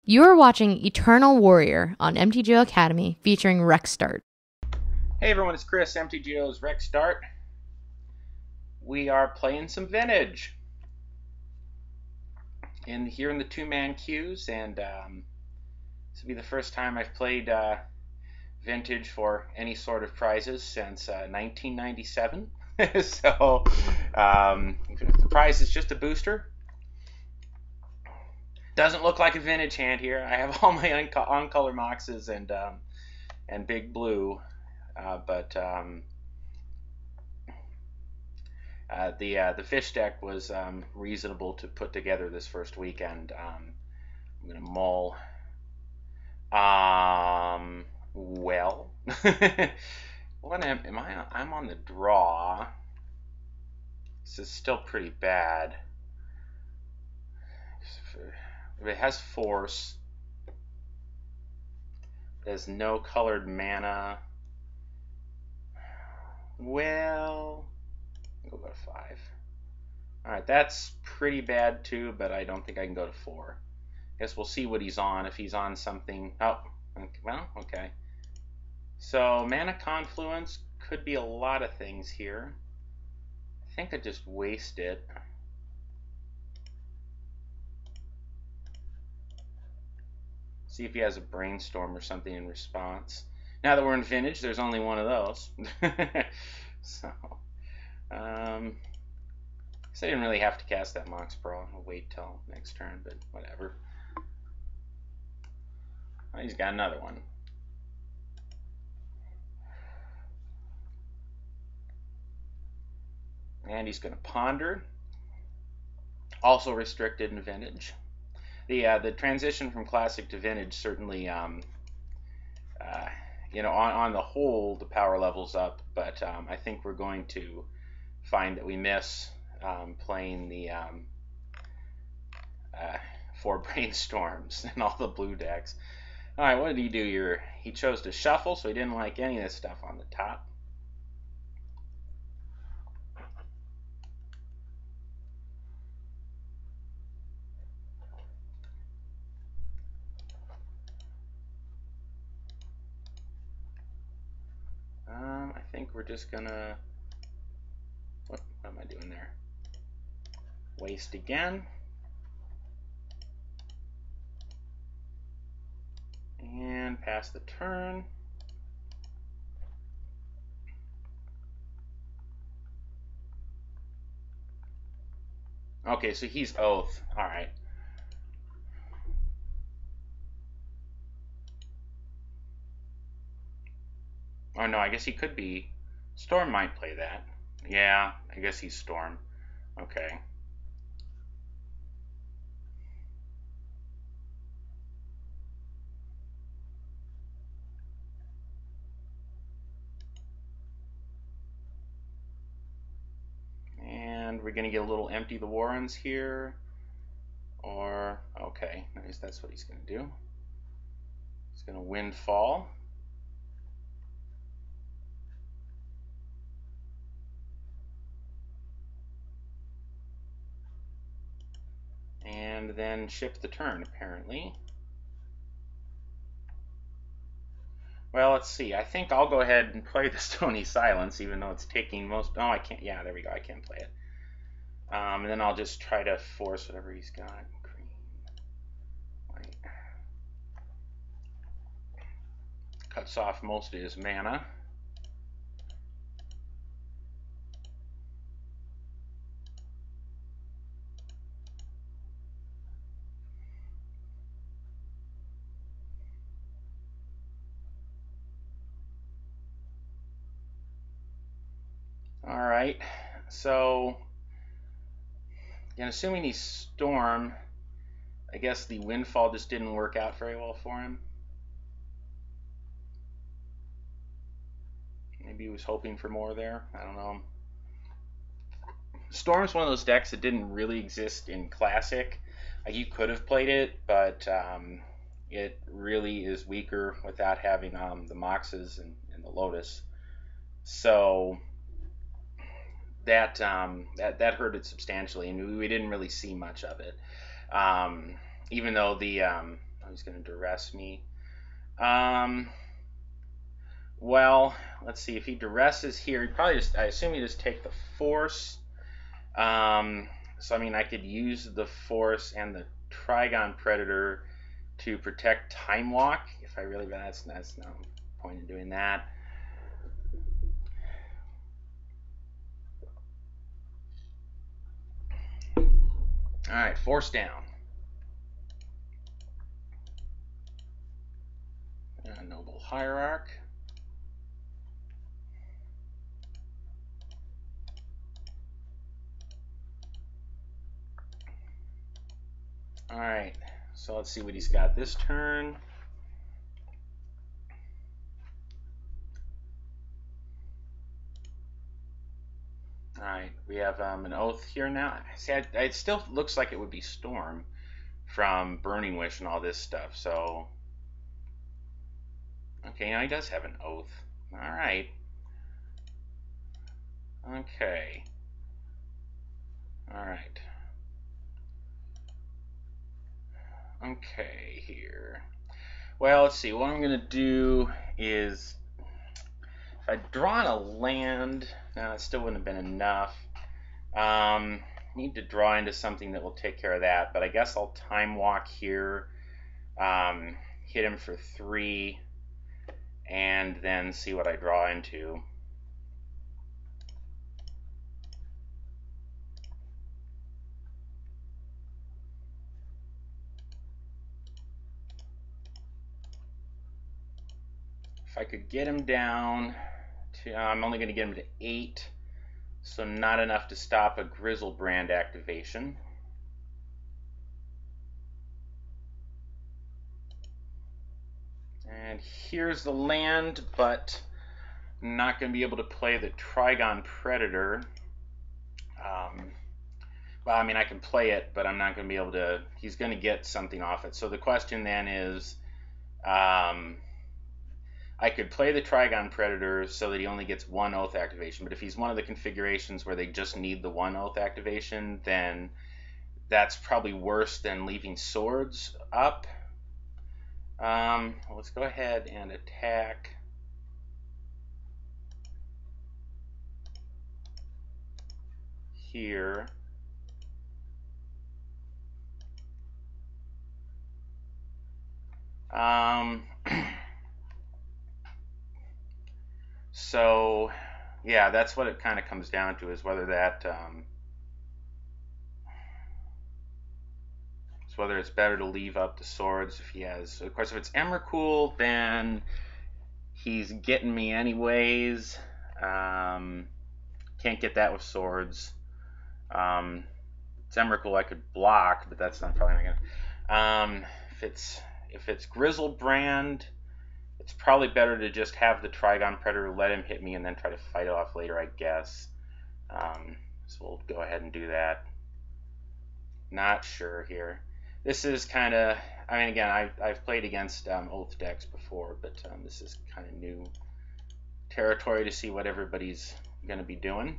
You are watching Eternal Warrior on MTGO Academy featuring RexDart. Hey everyone, it's Chris, MTGO's RexDart. We are playing some Vintage here in the two-man queues, and this will be the first time I've played Vintage for any sort of prizes since 1997. So the prize is just a booster. Doesn't look like a Vintage hand here. I have all my on-color Moxes and Big Blue, but the fish deck was reasonable to put together this first weekend. I'm gonna mull. Well, what am I? I'm on the draw. This is still pretty bad. It has force. It has no colored mana. Well, I'll go to 5. Alright, that's pretty bad too, but I don't think I can go to 4. Guess we'll see what he's on. If he's on something... Oh, well, okay. So, Mana Confluence could be a lot of things here. I think I just waste it. See if he has a Brainstorm or something in response. Now that we're in Vintage, there's only one of those. So, I didn't really have to cast that Mox Brawl. I'll wait till next turn, but whatever. Oh, he's got another one. And he's going to Ponder. Also restricted in Vintage. The transition from Classic to Vintage certainly, on the whole, the power level's up, but I think we're going to find that we miss playing the 4 Brainstorms and all the blue decks. Alright, what did he do here? He chose to shuffle, so he didn't like any of this stuff on the top. I think we're just gonna... What am I doing there? Waste again. And pass the turn. Okay, so he's Oath. Alright. Oh no, I guess he could be... Storm might play that. Yeah, I guess he's Storm. Okay. And we're going to get a little Empty the Warrens here. Or, okay, I guess that's what he's going to do. He's going to Windfall. And then shift the turn, apparently. Well, let's see. I think I'll go ahead and play the Stony Silence, even though it's taking most... Oh, I can't... Yeah, there we go. I can't play it. And then I'll just try to force whatever he's got. Green, white. Cuts off most of his mana. Alright, so... And assuming he's Storm, I guess the Windfall just didn't work out very well for him. Maybe he was hoping for more there. I don't know. Storm's one of those decks that didn't really exist in Classic. You could have played it, but it really is weaker without having the Moxes and the Lotus. So that hurt it substantially, and we didn't really see much of it. Even though the Oh, he's going to duress me. Well, let's see. If he duresses here, he'd probably just, I assume he'd just take the force. So, I mean, I could use the force and the Trigon Predator to protect Time Walk. If I really, that's no point in doing that. All right, force down. Noble Hierarch. All right, so let's see what he's got this turn. All right, we have an Oath here now. See, it still looks like it would be Storm from Burning Wish and all this stuff. So, okay, now he does have an Oath. All right. Okay. All right. Okay, here. Well, let's see. What I'm going to do is, if I draw on a land, no, it still wouldn't have been enough. Need to draw into something that will take care of that, but I guess I'll Time Walk here, hit him for 3, and then see what I draw into. If I could get him down to, I'm only going to get him to 8, so not enough to stop a Grizzlebrand activation. And here's the land, but I'm not going to be able to play the Trigon Predator. Well, I mean, I can play it, but I'm not going to be able to. He's going to get something off it. So the question then is, I could play the Trigon Predator so that he only gets 1 Oath activation. But if he's one of the configurations where they just need the 1 Oath activation, then that's probably worse than leaving swords up. Let's go ahead and attack. Here. So, yeah, that's what it kind of comes down to, is whether that, whether it's better to leave up the swords if he has. Of course, if it's Emrakul, then he's getting me anyways. Can't get that with swords. It's Emrakul, I could block, but that's not probably not gonna. If it's Grizzlebrand, it's probably better to just have the Trigon Predator, let him hit me, and then try to fight it off later, I guess. So we'll go ahead and do that. Not sure here. This is kind of, I mean, again, I've played against Oath decks before, but this is kind of new territory to see what everybody's going to be doing.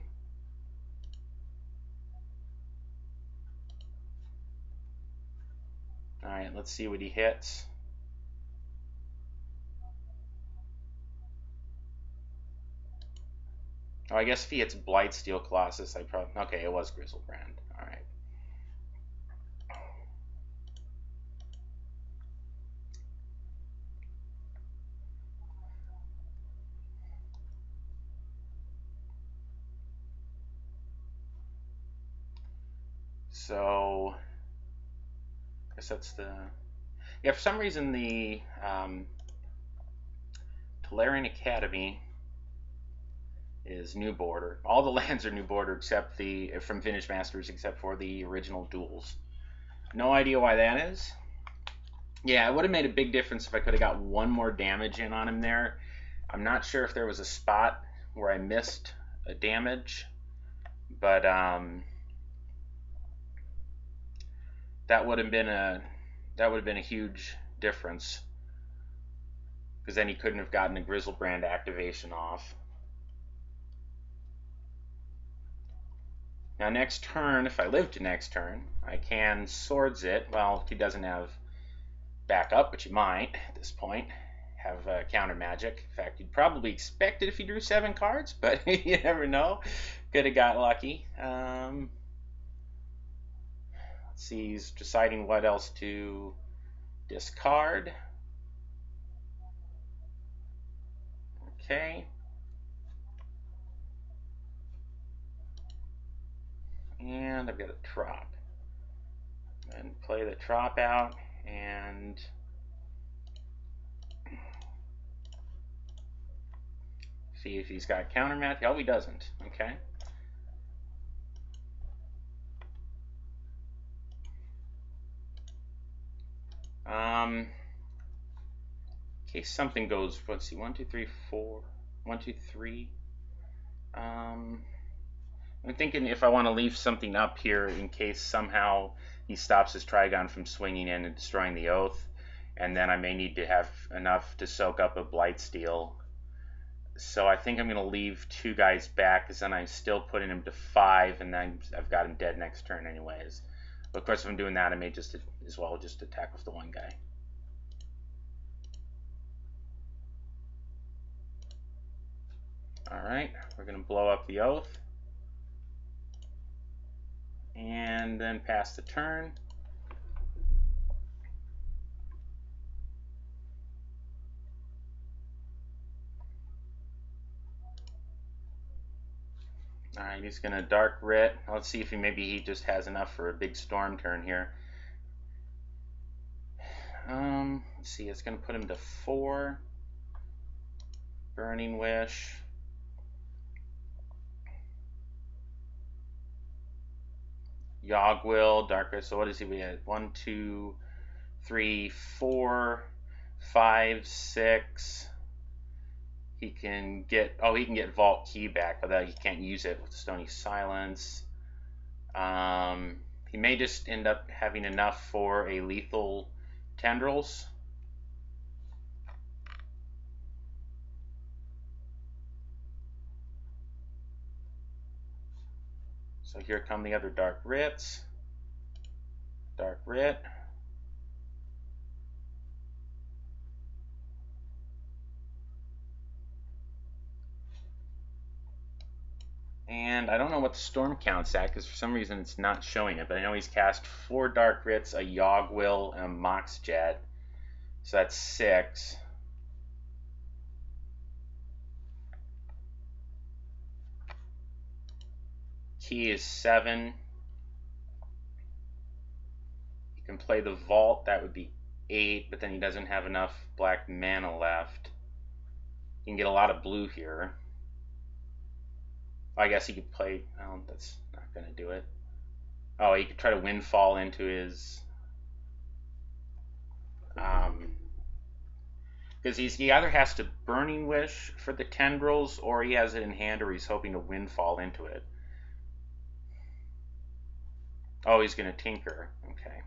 All right, let's see what he hits. Oh, I guess if he hits Blightsteel Colossus, I probably, okay, it was Grizzlebrand. All right. So, I guess that's the, yeah, for some reason the Tolarian Academy is new border. All the lands are new border except from Vintage Masters, except for the original duels. No idea why that is. Yeah, it would have made a big difference if I could have got 1 more damage in on him there. I'm not sure if there was a spot where I missed a damage, but that would have been a huge difference, because then he couldn't have gotten a Grizzlebrand activation off. Now next turn, if I live to next turn, I can swords it. Well, he doesn't have back up, but you might at this point have counter magic. In fact, you'd probably expect it if you drew 7 cards, but you never know. Could have got lucky. Let's see, he's deciding what else to discard. Okay. And I've got a trop. And play the trop out and see if he's got counter math. Oh, he doesn't. Okay. In case something goes, let's see, 1, 2, 3, 4, 1, 2, 3. I'm thinking if I want to leave something up here in case somehow he stops his Trigon from swinging in and destroying the Oath, and then I may need to have enough to soak up a Blightsteel. So I think I'm going to leave 2 guys back, because then I'm still putting him to 5, and then I've got him dead next turn anyways. But of course, if I'm doing that, I may just as well just attack with the 1 guy. Alright, we're going to blow up the Oath. And then pass the turn. Alright, he's going to Dark Writ. Let's see if he just has enough for a big storm turn here. Let's see, it's going to put him to 4. Burning Wish. Yogg-Will, Dark Writ. So what is he? We had 1, 2, 3, 4, 5, 6. He can get Vault Key back, but he can't use it with Stony Silence. He may just end up having enough for a lethal Tendrils. So here come the other Dark Writs. Dark Writ. And I don't know what the storm count's at, because for some reason it's not showing it, but I know he's cast 4 Dark Writs, a Yogg-Will, and a Mox Jet. So that's 6. Key is 7. You can play the Vault, that would be 8, but then he doesn't have enough black mana left. You can get a lot of blue here. I guess he could play, oh, that's not going to do it. Oh, he could try to Windfall into his, because he either has to Burning Wish for the Tendrils, or he has it in hand, or he's hoping to Windfall into it. Oh, he's going to Tinker. Okay.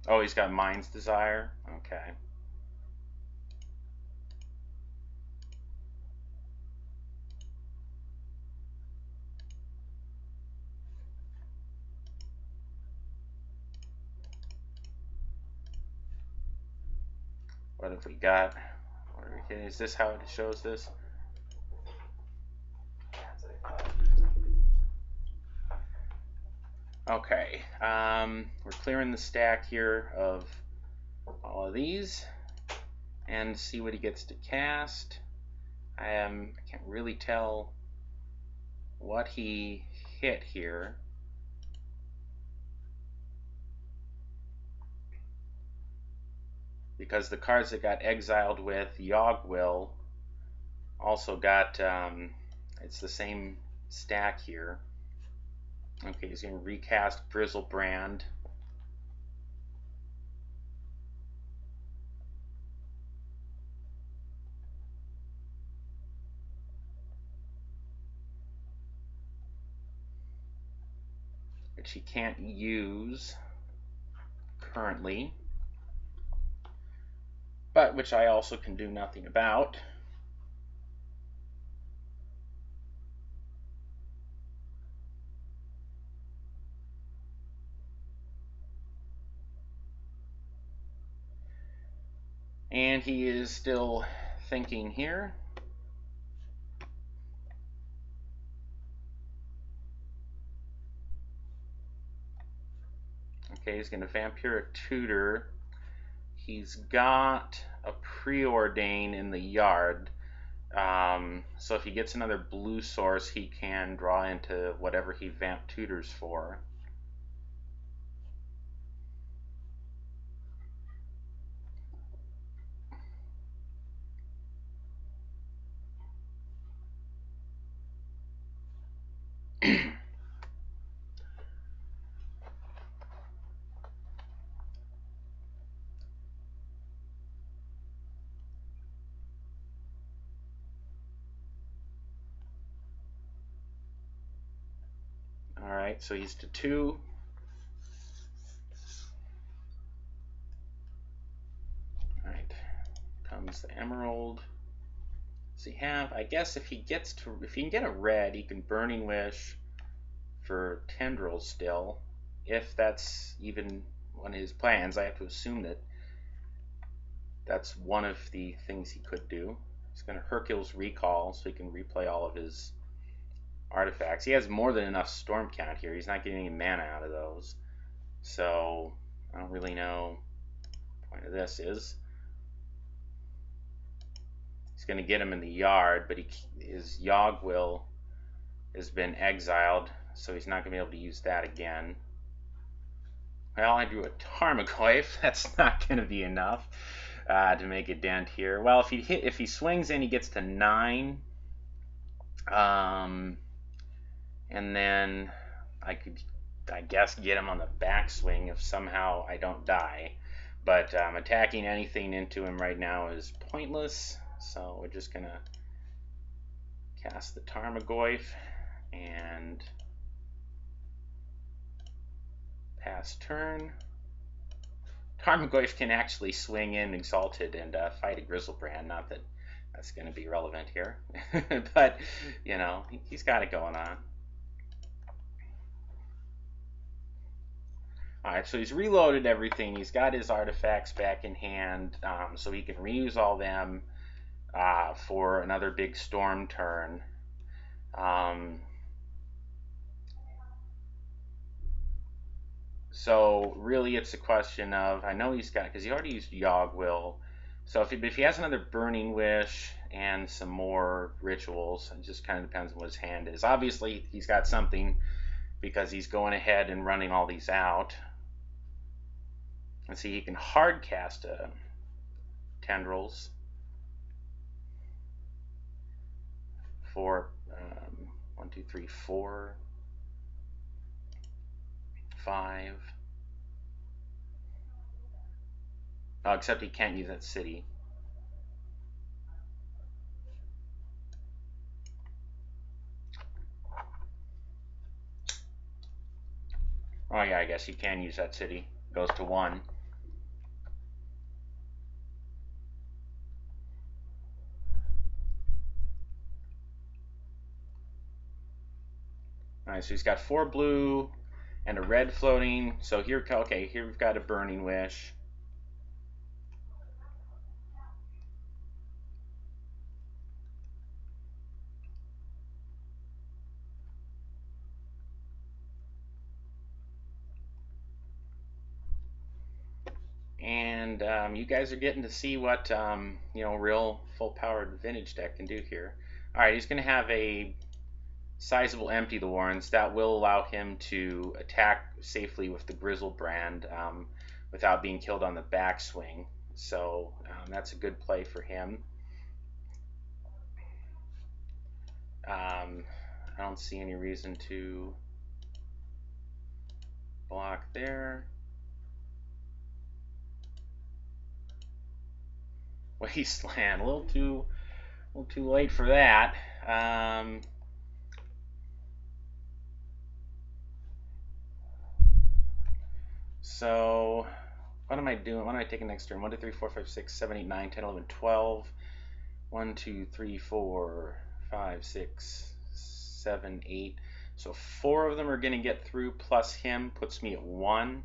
Oh, he's got Mind's Desire. Okay. What have we got? Is this how it shows this? Okay, we're clearing the stack here of all of these and see what he gets to cast. I can't really tell what he hit here. Because the cards that got exiled with Yogg-Will also got, it's the same stack here. Okay, he's going to recast Grizzlebrand. Which he can't use currently. but which I also can do nothing about. And he is still thinking here. Okay, he's going to Vampiric Tutor. He's got a Preordain in the yard. So if he gets another blue source, he can draw into whatever he Vamp Tutors for. Alright, so he's to 2. Alright, comes the Emerald. Does he have, I guess if he can get a red, he can Burning Wish for Tendrils still. If that's even one of his plans, I have to assume that that's one of the things he could do. He's going to Hercule's Recall so he can replay all of his artifacts. He has more than enough Storm Count here. He's not getting any mana out of those. So I don't really know what the point of this is. He's going to get him in the yard, but his Yogg-Will has been exiled, so he's not going to be able to use that again. Well, I drew a Tarmogoyf. That's not going to be enough to make a dent here. Well, if he swings in, he gets to 9. And then I could, I guess, get him on the backswing if somehow I don't die. But attacking anything into him right now is pointless. So we're just going to cast the Tarmogoyf and pass turn. Tarmogoyf can actually swing in Exalted and fight a Griselbrand. Not that that's going to be relevant here. But, you know, he's got it going on. Alright, so he's reloaded everything. He's got his artifacts back in hand, so he can reuse all them for another big storm turn. So really it's a question of, I know he's got, because he already used Yogg-Will, so if he has another Burning Wish and some more rituals, it just kind of depends on what his hand is. Obviously he's got something because he's going ahead and running all these out. And see, he can hard cast Tendrils for 1, 2, 3, 4, 5. Oh, except he can't use that city. Oh yeah, I guess he can use that city. Goes to 1. Alright, so he's got 4 blue and a red floating. So here, okay, here we've got a Burning Wish. And you guys are getting to see what you know, real full-powered vintage deck can do here. All right, he's going to have a sizable Empty the Warrens. That will allow him to attack safely with the Griselbrand without being killed on the backswing. So that's a good play for him. I don't see any reason to block there. Wasteland, a little too late for that. So What am I doing? What am I taking next turn? 1, 2, 3, 4, 5, 6, 7, 8, 9, 10, 11, 12. 1, 2, 3, 4, 5, 6, 7, 8. So 4 of them are going to get through, plus him puts me at 1.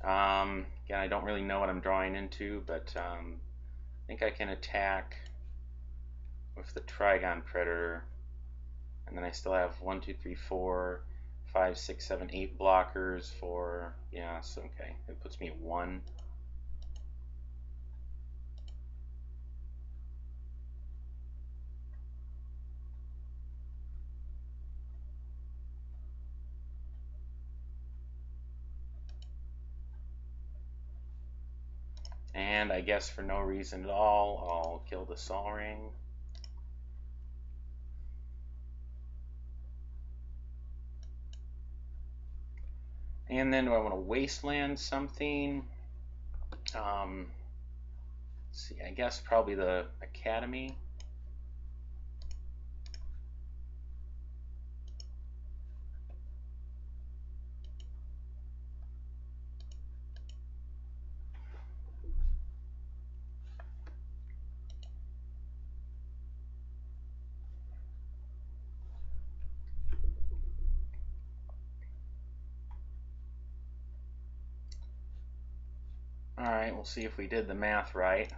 Again, I don't really know what I'm drawing into, but I think I can attack with the Trigon Predator. And then I still have 1, 2, 3, 4, 5, 6, 7, 8 blockers for, yeah, so okay. It puts me at 1. And I guess for no reason at all, I'll kill the Sol Ring. And then do I want to wasteland something? Let's see, I guess probably the Academy. Alright, we'll see if we did the math right.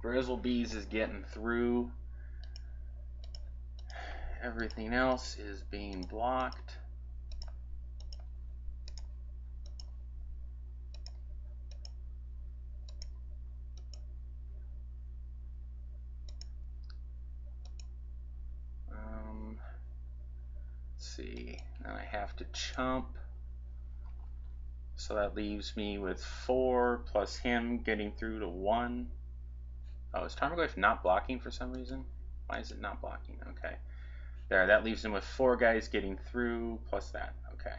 Grizzlebees is getting through. Everything else is being blocked. Let's see, now I have to chump. So that leaves me with 4 plus him getting through to 1. Oh, is Tarmogoyf not blocking for some reason? Why is it not blocking? Okay. There, that leaves him with 4 guys getting through plus that. Okay.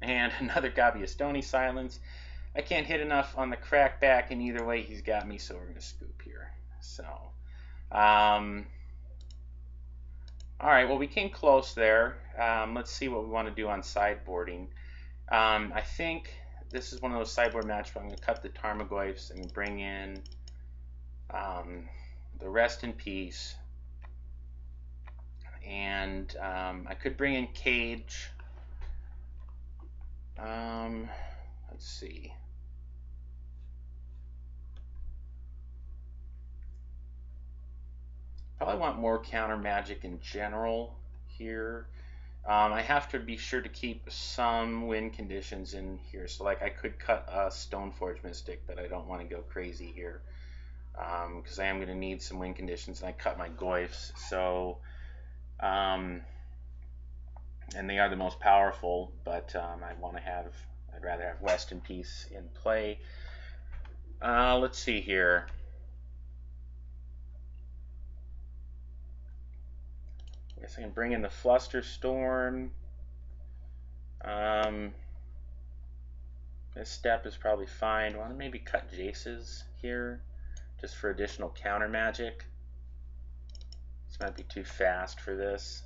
And another Gaviestoni silence. I can't hit enough on the crackback, and either way he's got me, so we're going to scoop here. So, alright, well, we came close there. Let's see what we want to do on sideboarding. I think this is one of those sideboard matches where I'm going to cut the Tarmogoyfs and bring in the Rest in Peace. And I could bring in Cage. Let's see. Probably want more counter magic in general here. I have to be sure to keep some win conditions in here. So like I could cut a Stoneforge Mystic, but I don't want to go crazy here. Because I am going to need some win conditions, and I cut my Goyfs. So, and they are the most powerful, but I'd rather have Rest in Peace in play. Let's see here. I guess I can bring in the Flusterstorm. This step is probably fine. I want to maybe cut Jace's here, just for additional counter magic. This might be too fast for this.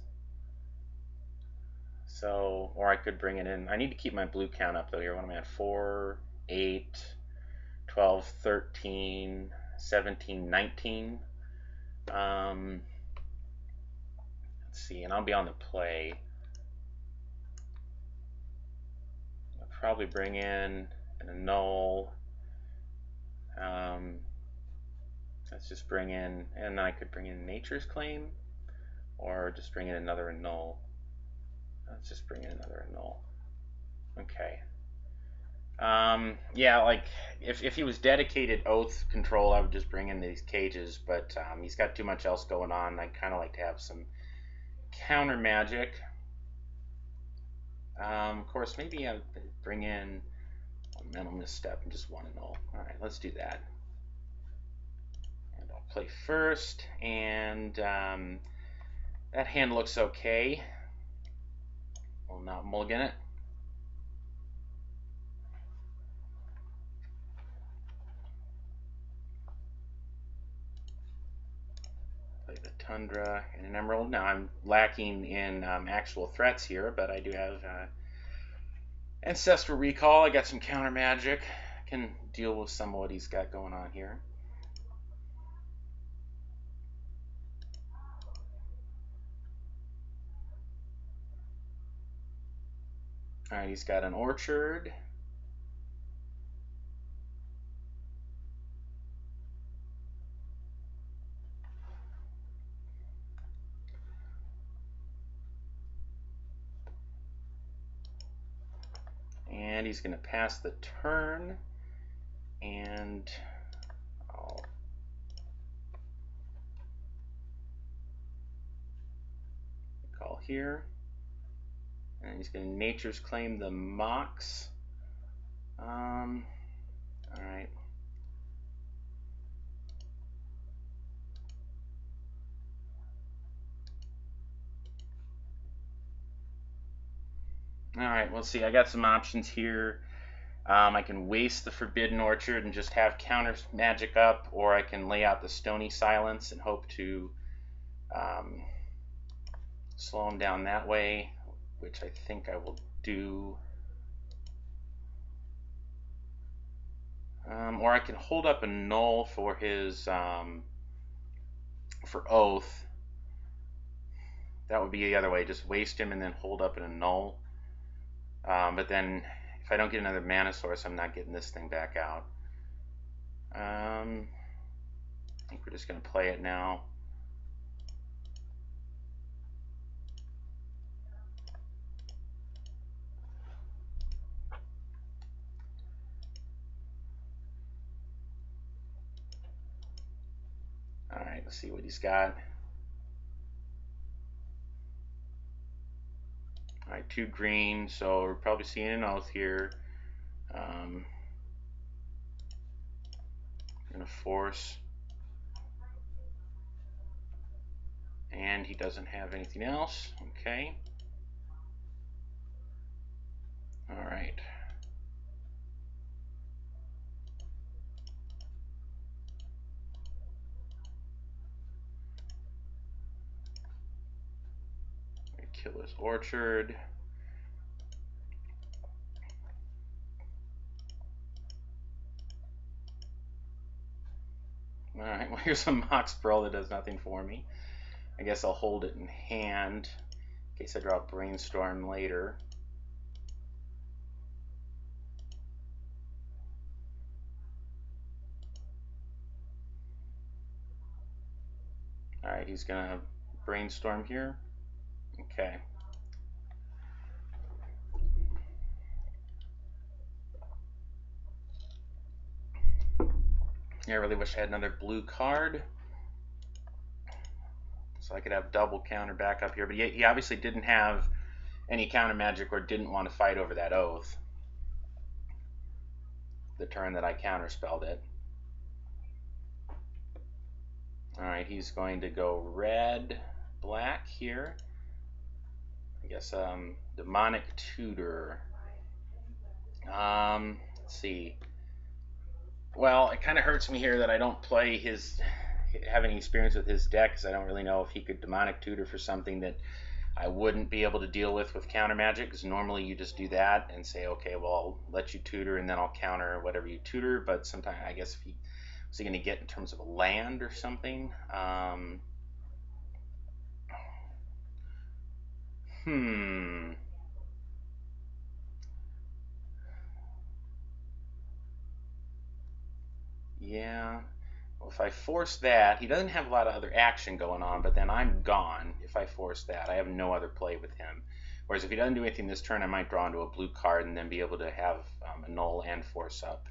So, or I could bring it in. I need to keep my blue count up though here. What am I at? 4, 8, 12, 13, 17, 19. Let's see, and I'll be on the play. I'll probably bring in an annul. Let's just bring in, and I could bring in Nature's Claim, or just bring in another annul. Let's just bring in another annul. Okay. Yeah, like if he was dedicated Oath control, I would just bring in these cages, but he's got too much else going on. I'd kind of like to have some counter magic. Of course, maybe I would bring in a Mental Misstep and just one annul. Alright, let's do that. And I'll play first, and that hand looks okay. We'll not mulligan it. Tundra and an Emerald. Now I'm lacking in actual threats here, but I do have Ancestral Recall. I got some counter magic. I can deal with some of what he's got going on here. Alright, he's got an Orchard. And he's going to pass the turn. And I'll call here. And he's going to Nature's Claim the Mox. Alright. Alright, let's see. I got some options here. I can waste the Forbidden Orchard and just have counter magic up, or I can lay out the Stony Silence and hope to slow him down that way, which I think I will do. Or I can hold up a Null for his for Oath. That would be the other way. Just waste him and then hold up in a Null. But then if I don't get another mana source, I'm not getting this thing back out. I think we're just going to play it now. Alright, let's see what he's got. Alright, 2 green, so we're probably seeing an Oath here. I'm going to force. And he doesn't have anything else. Okay. Alright. Kill his Orchard. Alright, well here's a Mox Pearl that does nothing for me. I guess I'll hold it in hand in case I draw a Brainstorm later. Alright, he's gonna Brainstorm here. Okay. Yeah, I really wish I had another blue card so I could have double counter back up here. But he obviously didn't have any counter magic or didn't want to fight over that Oath the turn that I counterspelled it. Alright, he's going to go red, black here. I guess Demonic Tutor. Let's see. Well, it kind of hurts me here that I don't play have any experience with his deck, because I don't really know if he could Demonic Tutor for something that I wouldn't be able to deal with counter magic, because normally you just do that and say, okay, well, I'll let you tutor and then I'll counter whatever you tutor. But sometimes, I guess, if was he going to get in terms of a land or something? Yeah. Well, if I force that, he doesn't have a lot of other action going on, but then I'm gone if I force that. I have no other play with him. Whereas if he doesn't do anything this turn, I might draw into a blue card and then be able to have a Null and force up.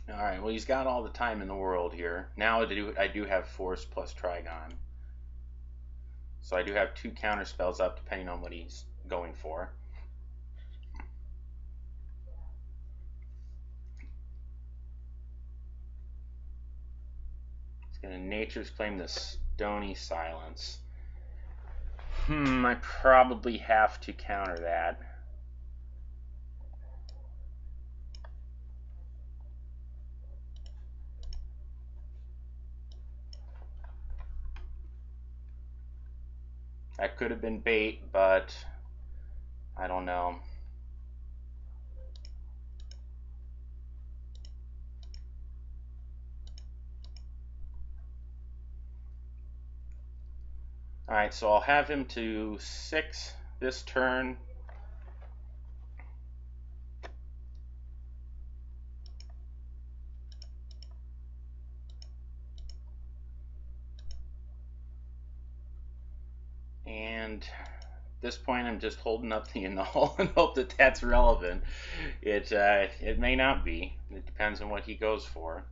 Alright, well, he's got all the time in the world here. Now I do have Force plus Trigon. So I do have 2 counter spells up depending on what he's going for. It's going to Nature's Claim the Stony Silence. I probably have to counter that. That could have been bait, but I don't know. Alright, so I'll have him to 6 this turn. And at this point, I'm just holding up the annul and hope that that's relevant. It may not be. It depends on what he goes for.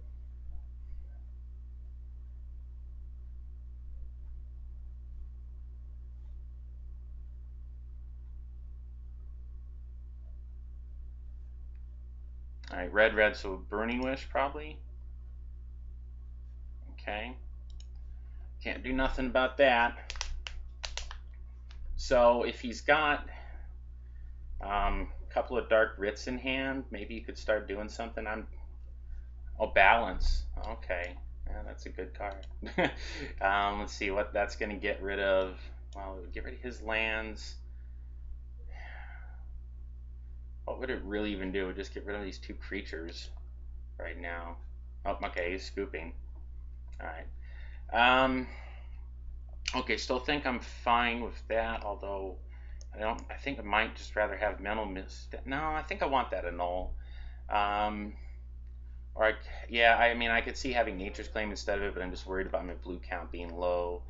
Alright, red, so Burning Wish probably. Okay. Can't do nothing about that. So if he's got a couple of Dark Writs in hand, maybe you could start doing something. Balance. Okay. Yeah, that's a good card. Let's see what that's going to get rid of. Well, it would get rid of his lands. What would it really even do? It would just get rid of these 2 creatures right now. Oh, okay, he's scooping. Alright. Okay, still think I'm fine with that, although I think I might just rather have Mental Mist. No, I think I want that annul. Yeah, I mean, I could see having Nature's Claim instead of it, but I'm just worried about my blue count being low.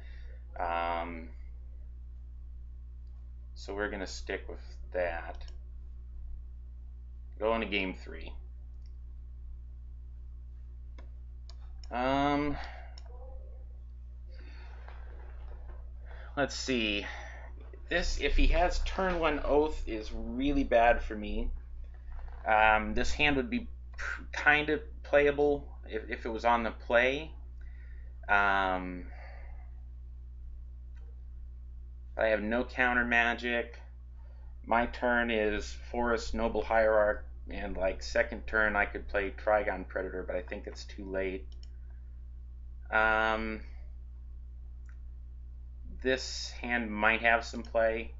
So we're going to stick with that. Go into game 3. Let's see. This, if he has turn 1 Oath, is really bad for me. This hand would be kind of playable if it was on the play. I have no counter magic. My turn is Forest Noble Hierarch, and like second turn I could play Trigon Predator, but I think it's too late. This hand might have some play.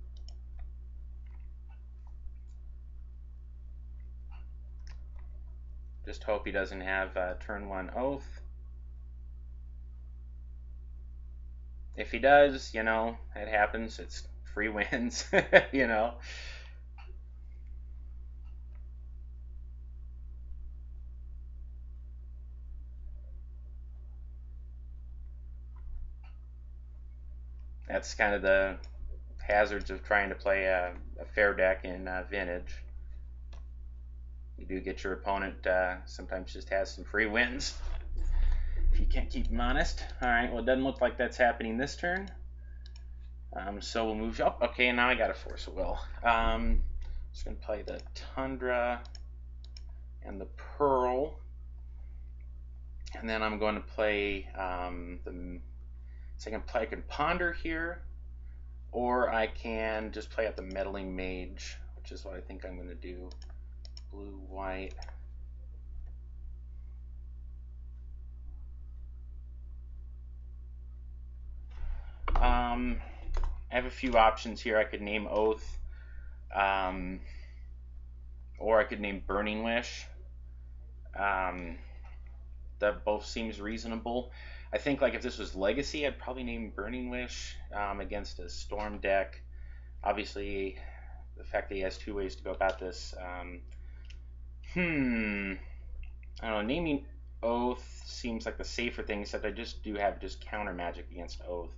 Just hope he doesn't have turn 1 Oath. If he does, you know, it happens. It's free wins, you know. That's kind of the hazards of trying to play a fair deck in Vintage. You do get your opponent sometimes just has some free wins if you can't keep them honest. Alright, well, it doesn't look like that's happening this turn. So we'll move up. Okay, now I got to Force of Will. Just going to play the Tundra and the Pearl. And then I'm going to play I can Ponder here, or I can just play out the Meddling Mage, which is what I think I'm going to do. Blue, white. I have a few options here. I could name Oath, or I could name Burning Wish. That both seems reasonable. I think like if this was Legacy, I'd probably name Burning Wish against a Storm deck. Obviously, the fact that he has 2 ways to go about this. I don't know. Naming Oath seems like the safer thing, except I just do have counter magic against Oath.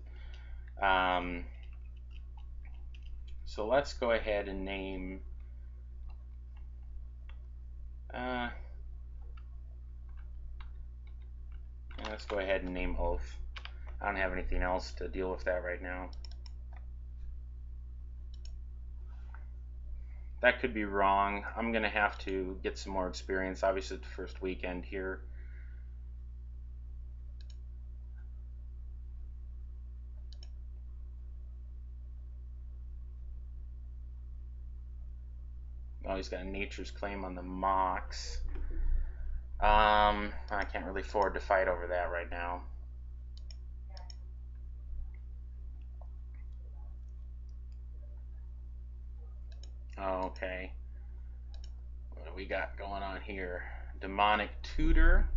So let's go ahead and name. Let's go ahead and name Oath. I don't have anything else to deal with that right now. that could be wrong. I'm going to have to get some more experience. Obviously, the first weekend here. Oh, he's got a Nature's Claim on the Mox. I can't really afford to fight over that right now. Oh, okay. What do we got going on here? Demonic Tutor.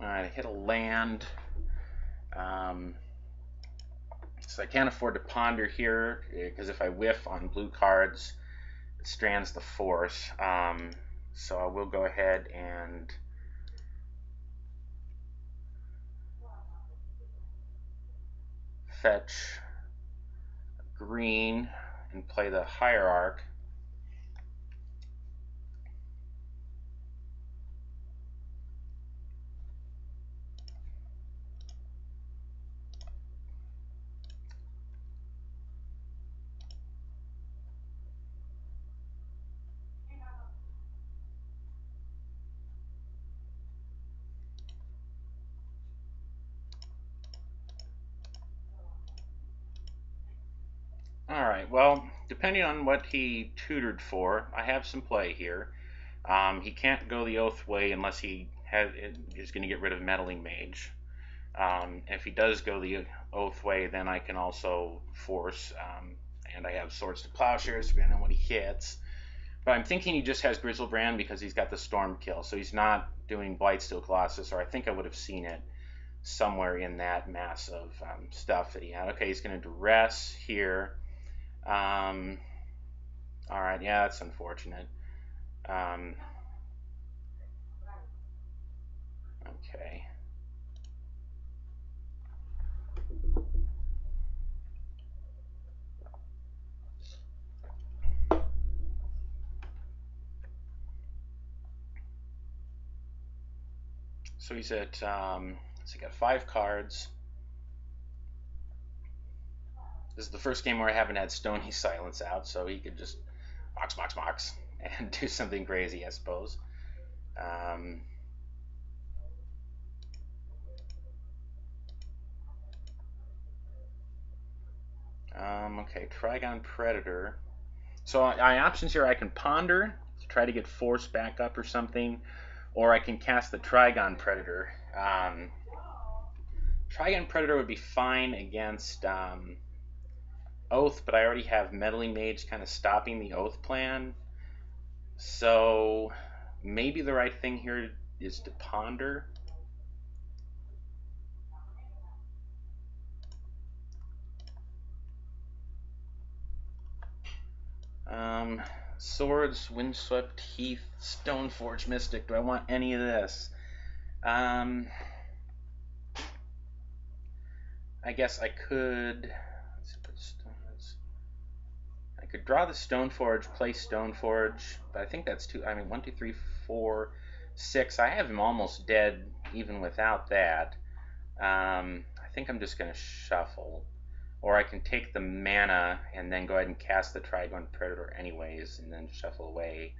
Alright, I hit a land. So I can't afford to ponder here, because if I whiff on blue cards, it strands the force. So I will go ahead and fetch green and play the Hierarch. Alright, well, depending on what he tutored for, I have some play here. He can't go the Oath way unless he is going to get rid of Meddling Mage. If he does go the Oath way, then I can also force, and I have Swords to Plowshares depending on what he hits. But I'm thinking he just has Grizzlebrand because he's got the Storm Kill, so he's not doing Blightsteel Colossus, or I think I would have seen it somewhere in that mass of stuff that he had. Okay, he's going to Duress here. Alright, yeah, that's unfortunate. Okay. So he's at, so he got 5 cards. This is the first game where I haven't had Stony Silence out, so he could just box, and do something crazy, I suppose. Okay, Trigon Predator. So my options here, I can Ponder to try to get Force back up or something, or I can cast the Trigon Predator. Trigon Predator would be fine against Oath, but I already have Meddling Mage kind of stopping the Oath plan. So maybe the right thing here is to Ponder. Swords, Windswept Heath, Stoneforge Mystic. Do I want any of this? I guess I could. I could draw the Stoneforge, play Stoneforge, but I think that's too. I mean, 1, 2, 3, 4, 6. I have him almost dead even without that. I think I'm just going to shuffle. Or I can take the mana and then go ahead and cast the Trigon Predator anyways and then shuffle away.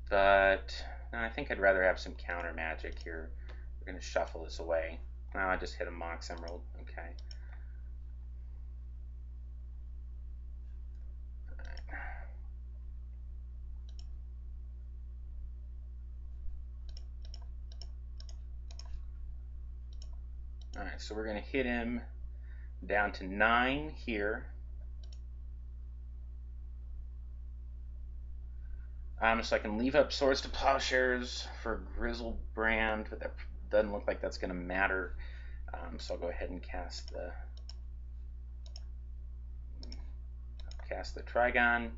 But no, I think I'd rather have some counter magic here. We're going to shuffle this away. Oh, I just hit a Mox Emerald. Okay. Alright, so we're going to hit him down to 9 here. So I can leave up Swords to Plowshares for Grizzlebrand, but that doesn't look like that's going to matter. So I'll go ahead and cast the Trigon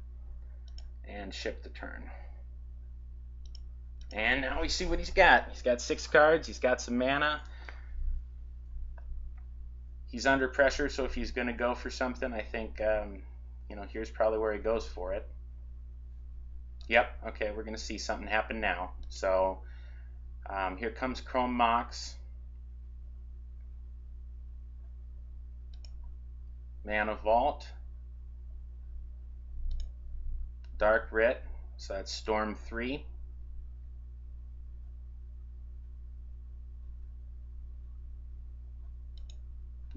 and ship the turn. And now we see what he's got. He's got 6 cards. He's got some mana. He's under pressure, so if he's going to go for something, I think, here's probably where he goes for it. Yep, okay, we're going to see something happen now. So here comes Chrome Mox. Mana Vault. Dark Writ, so that's Storm 3.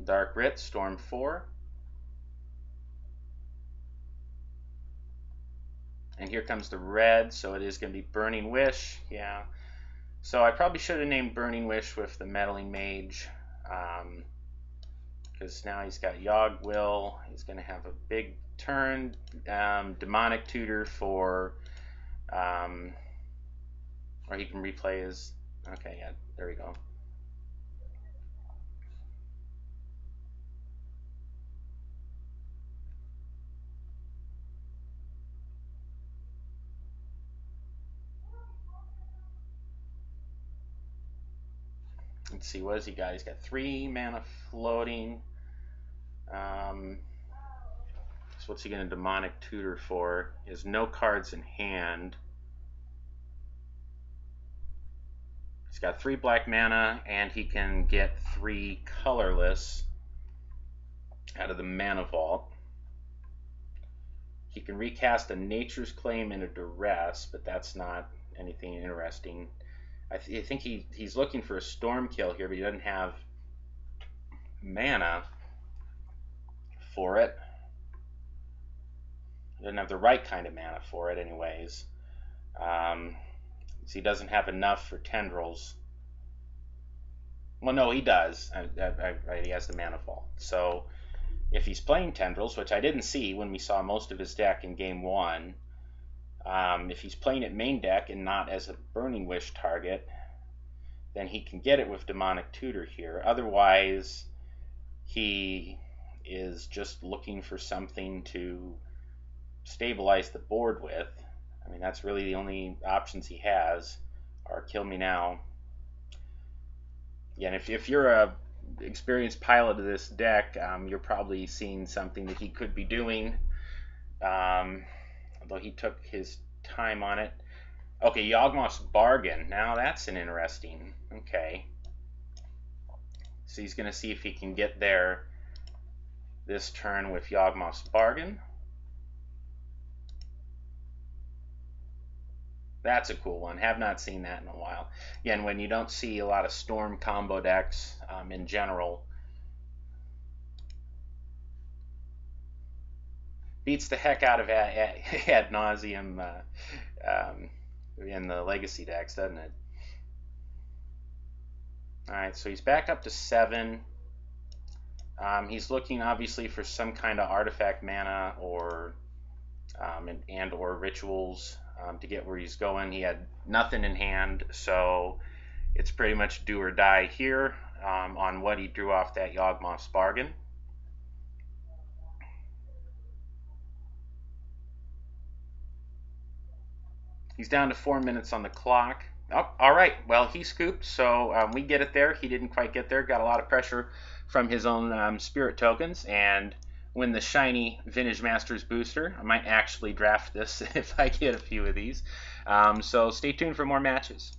Dark Writ, Storm 4. And here comes the red, so it is going to be Burning Wish. Yeah. So I probably should have named Burning Wish with the Meddling Mage, because now he's got Yogg Will. He's going to have a big turn. Demonic Tutor for, or he can replay his. Okay, yeah, there we go. Let's see, what has he got? He's got 3 mana floating. So what's he going to Demonic Tutor for? He has no cards in hand. He's got 3 black mana, and he can get 3 colorless out of the Mana Vault. He can recast a Nature's Claim and a Duress, but that's not anything interesting. I think he's looking for a Storm Kill here, but he doesn't have mana for it. He doesn't have the right kind of mana for it anyways. So he doesn't have enough for Tendrils. Well, no, he does. He has the Mana Vault. So if he's playing Tendrils, which I didn't see when we saw most of his deck in Game 1, if he's playing it main deck and not as a Burning Wish target, then he can get it with Demonic Tutor here. Otherwise, he is just looking for something to stabilize the board with. I mean, that's really the only options he has are Kill Me Now. Yeah, and if you're a experienced pilot of this deck, you're probably seeing something that he could be doing, although he took his time on it. Okay, Yawgmoth's Bargain. Now that's an interesting. Okay. So he's going to see if he can get there this turn with Yawgmoth's Bargain. That's a cool one. Have not seen that in a while. Again, when you don't see a lot of Storm combo decks in general, beats the heck out of ad nauseum in the Legacy decks, doesn't it? Alright, so he's back up to 7. He's looking obviously for some kind of artifact mana or and or rituals to get where he's going. He had nothing in hand, so it's pretty much do or die here on what he drew off that Yawgmoth's Bargain. He's down to 4 minutes on the clock. Oh, all right. Well, he scooped, so we get it there. He didn't quite get there. Got a lot of pressure from his own spirit tokens, and win the shiny Vintage Masters booster. I might actually draft this if I get a few of these. So stay tuned for more matches.